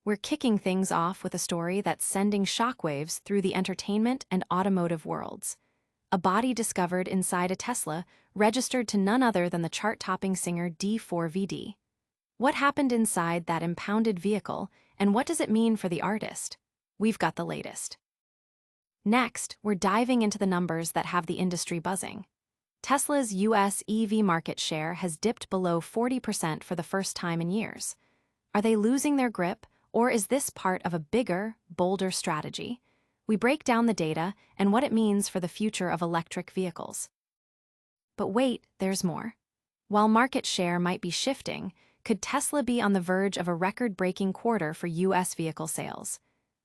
We're kicking things off with a story that's sending shockwaves through the entertainment and automotive worlds. A body discovered inside a Tesla registered to none other than the chart-topping singer D4vd. What happened inside that impounded vehicle, and what does it mean for the artist? We've got the latest. Next, we're diving into the numbers that have the industry buzzing. Tesla's US EV market share has dipped below 40% for the first time in years. Are they losing their grip, or is this part of a bigger, bolder strategy? We break down the data and what it means for the future of electric vehicles. But wait, there's more. While market share might be shifting, could Tesla be on the verge of a record-breaking quarter for US vehicle sales?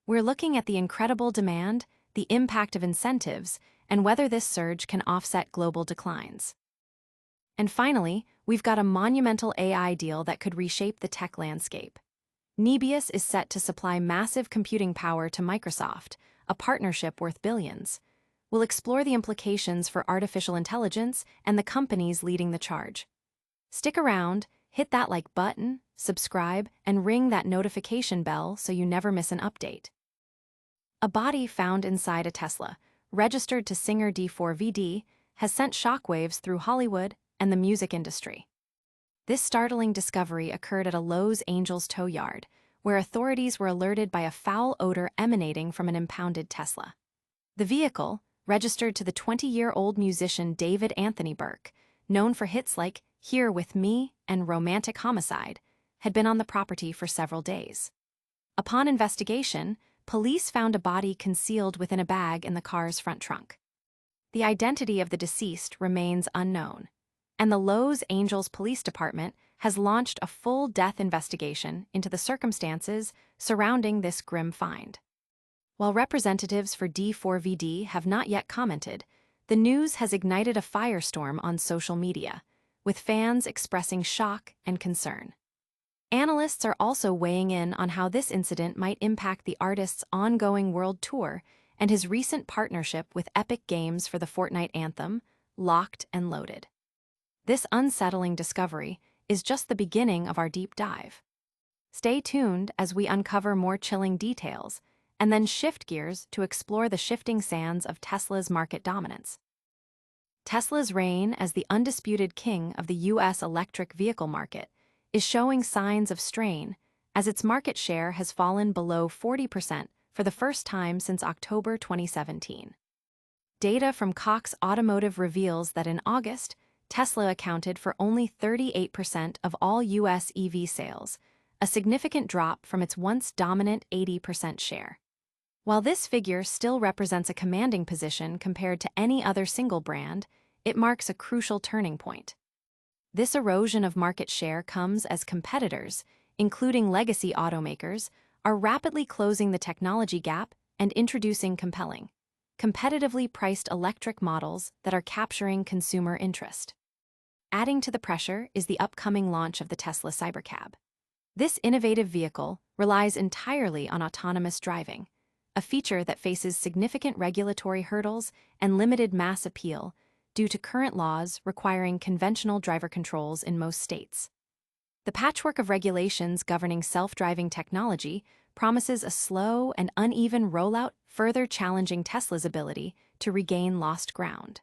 We're looking at the incredible demand, the impact of incentives, and whether this surge can offset global declines. And finally, we've got a monumental AI deal that could reshape the tech landscape. Nebius is set to supply massive computing power to Microsoft, a partnership worth billions. We'll explore the implications for artificial intelligence and the companies leading the charge. Stick around, hit that like button, subscribe, and ring that notification bell so you never miss an update. A body found inside a Tesla, registered to singer D4vd, has sent shockwaves through Hollywood and the music industry. This startling discovery occurred at a Los Angeles tow yard, where authorities were alerted by a foul odor emanating from an impounded Tesla. The vehicle, registered to the 20-year-old musician David Anthony Burke, known for hits like Here With Me and Romantic Homicide, had been on the property for several days. Upon investigation, police found a body concealed within a bag in the car's front trunk. The identity of the deceased remains unknown, and the Los Angeles Police Department has launched a full death investigation into the circumstances surrounding this grim find. While representatives for D4vd have not yet commented, the news has ignited a firestorm on social media, with fans expressing shock and concern. Analysts are also weighing in on how this incident might impact the artist's ongoing world tour and his recent partnership with Epic Games for the Fortnite anthem, Locked and Loaded. This unsettling discovery is just the beginning of our deep dive. Stay tuned as we uncover more chilling details and then shift gears to explore the shifting sands of Tesla's market dominance. Tesla's reign as the undisputed king of the US electric vehicle market is showing signs of strain as its market share has fallen below 40% for the first time since October 2017. Data from Cox Automotive reveals that in August, Tesla accounted for only 38% of all US EV sales, a significant drop from its once dominant 80% share. While this figure still represents a commanding position compared to any other single brand, it marks a crucial turning point. This erosion of market share comes as competitors, including legacy automakers, are rapidly closing the technology gap and introducing compelling, competitively priced electric models that are capturing consumer interest. Adding to the pressure is the upcoming launch of the Tesla Cybercab. This innovative vehicle relies entirely on autonomous driving, a feature that faces significant regulatory hurdles and limited mass appeal due to current laws requiring conventional driver controls in most states. The patchwork of regulations governing self-driving technology promises a slow and uneven rollout, further challenging Tesla's ability to regain lost ground.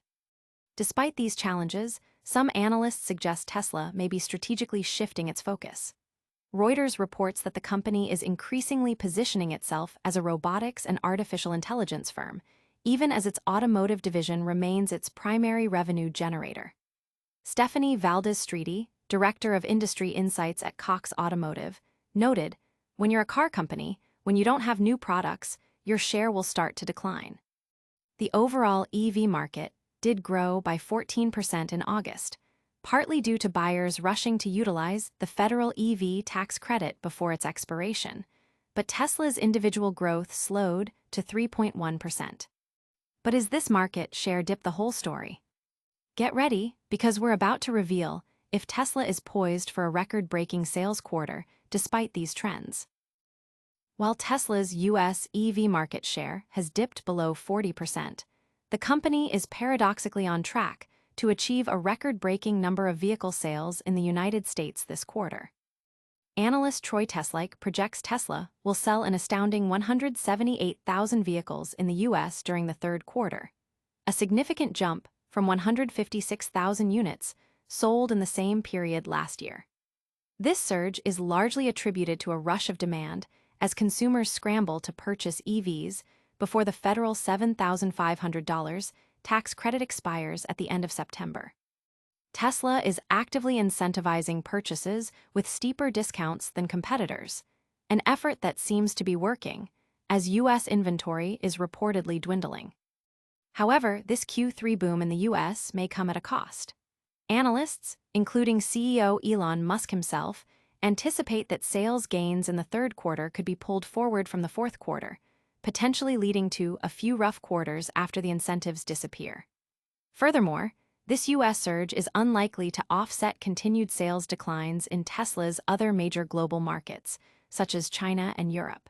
Despite these challenges, some analysts suggest Tesla may be strategically shifting its focus. Reuters reports that the company is increasingly positioning itself as a robotics and artificial intelligence firm, even as its automotive division remains its primary revenue generator. Stephanie Valdez-Streety, director of industry insights at Cox Automotive, noted, "When you're a car company, when you don't have new products, your share will start to decline." The overall EV market did grow by 14% in August, partly due to buyers rushing to utilize the federal EV tax credit before its expiration, but Tesla's individual growth slowed to 3.1%. But is this market share dip the whole story? Get ready, because we're about to reveal if Tesla is poised for a record-breaking sales quarter despite these trends. While Tesla's US EV market share has dipped below 40%, the company is paradoxically on track to achieve a record-breaking number of vehicle sales in the United States this quarter. Analyst Troy Teslike projects Tesla will sell an astounding 178,000 vehicles in the U.S. during the third quarter, a significant jump from 156,000 units sold in the same period last year. This surge is largely attributed to a rush of demand as consumers scramble to purchase EVs before the federal $7,500 tax credit expires at the end of September. Tesla is actively incentivizing purchases with steeper discounts than competitors, an effort that seems to be working, as U.S. inventory is reportedly dwindling. However, this Q3 boom in the U.S. may come at a cost. Analysts, including CEO Elon Musk himself, anticipate that sales gains in the third quarter could be pulled forward from the fourth quarter, potentially leading to a few rough quarters after the incentives disappear. Furthermore, this U.S. surge is unlikely to offset continued sales declines in Tesla's other major global markets, such as China and Europe.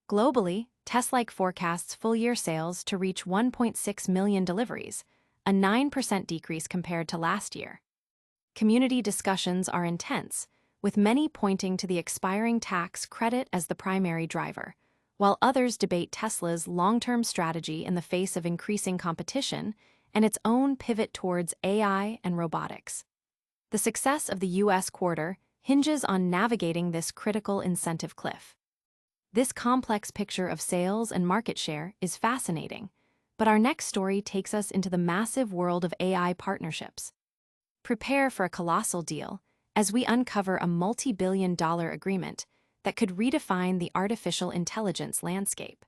Globally, Teslike forecasts full-year sales to reach 1.6 million deliveries, a 9% decrease compared to last year. Community discussions are intense, with many pointing to the expiring tax credit as the primary driver, while others debate Tesla's long-term strategy in the face of increasing competition and its own pivot towards AI and robotics. The success of the U.S. quarter hinges on navigating this critical incentive cliff. This complex picture of sales and market share is fascinating, but our next story takes us into the massive world of AI partnerships. Prepare for a colossal deal as we uncover a multi-billion-dollar agreement that could redefine the artificial intelligence landscape.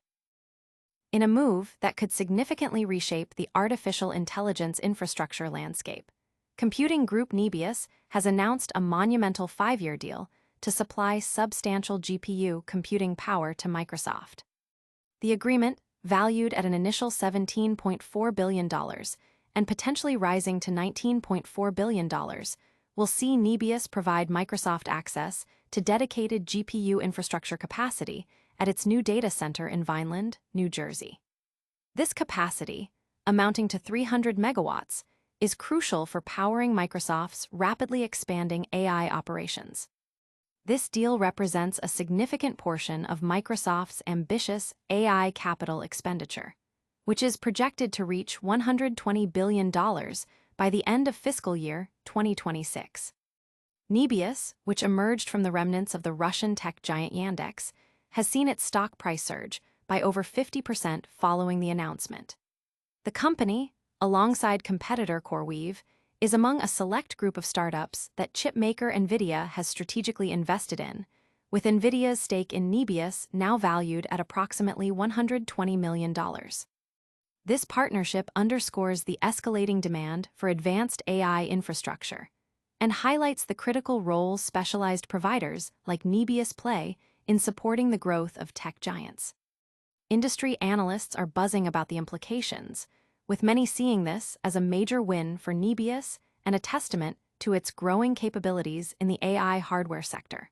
In a move that could significantly reshape the artificial intelligence infrastructure landscape, computing group Nebius has announced a monumental 5-year deal to supply substantial GPU computing power to Microsoft. The agreement, valued at an initial $17.4 billion and potentially rising to $19.4 billion, will see Nebius provide Microsoft access to dedicated GPU infrastructure capacity at its new data center in Vineland, New Jersey. This capacity, amounting to 300 megawatts, is crucial for powering Microsoft's rapidly expanding AI operations. This deal represents a significant portion of Microsoft's ambitious AI capital expenditure, which is projected to reach $120 billion by the end of fiscal year 2026. Nebius, which emerged from the remnants of the Russian tech giant Yandex, has seen its stock price surge by over 50% following the announcement. The company, alongside competitor CoreWeave, is among a select group of startups that chipmaker NVIDIA has strategically invested in, with NVIDIA's stake in Nebius now valued at approximately $120 million. This partnership underscores the escalating demand for advanced AI infrastructure and highlights the critical role specialized providers like Nebius play in supporting the growth of tech giants. Industry analysts are buzzing about the implications, with many seeing this as a major win for Nebius and a testament to its growing capabilities in the AI hardware sector.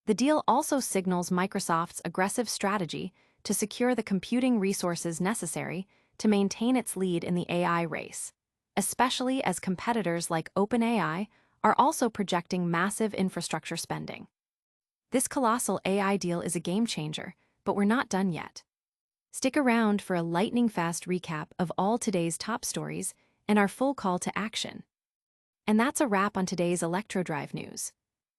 The deal also signals Microsoft's aggressive strategy to secure the computing resources necessary to maintain its lead in the AI race, especially as competitors like OpenAI are also projecting massive infrastructure spending. This colossal AI deal is a game-changer, but we're not done yet. Stick around for a lightning-fast recap of all today's top stories and our full call to action. And that's a wrap on today's ElectroDrive news.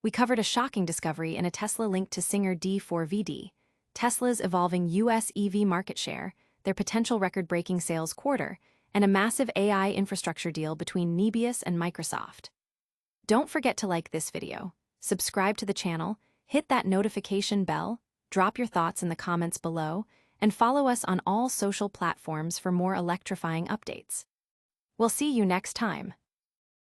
We covered a shocking discovery in a Tesla linked to singer D4vd, Tesla's evolving U.S. EV market share, their potential record-breaking sales quarter, and a massive AI infrastructure deal between Nebius and Microsoft. Don't forget to like this video, subscribe to the channel, hit that notification bell, drop your thoughts in the comments below, and follow us on all social platforms for more electrifying updates. We'll see you next time.